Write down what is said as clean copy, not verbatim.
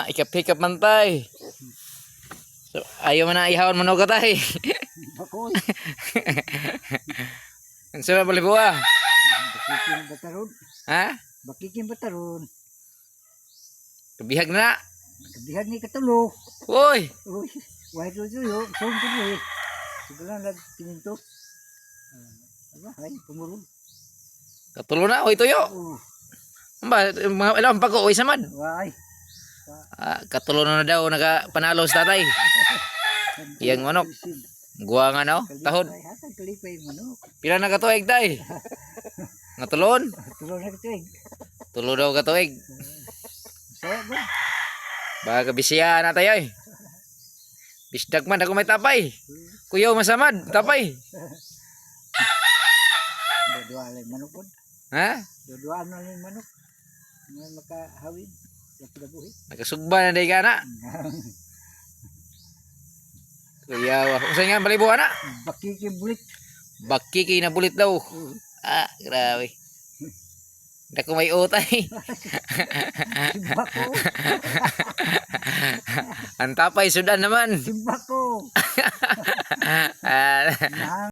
Ikap-hikap man tay. So, ayaw man na ihawon mo ka tay. Bakoy. Ang sarap bali buwa. Bakikin bataron. Ha? Bakikin bataron. Kabihag na. Kabihan ni katulo. Uy. Uy, why do you? Song ko ni. Siguro lang tininto. Aba, ay pumurul. Katulo na oy tuyo. Ba, ilang pa ko oy samad. Why? Katulo na daw nakapanalo sa tatay. Yang manok. Guwa nga no, tahod. Ay, hatag kalipay manok. Pila na katuig tay? Nga tulon? Tulo na katuig. Tulo daw katuig. Saya ba? Baka kabisiya na tayo eh. Bisdag man ako may tapay. Kuyaw masamad, tapay. Dua lang manok po. Ha? Dua na lang manok. Nga makahawin. Labuhi. Nakasugba na day ka na. Kuyaw. Usay nga balibuhan na. Bakikin bulit. Bakiki na bulit daw. Grabe. Dako may utay. Simbako. Ang tapay sudan naman. Simbako.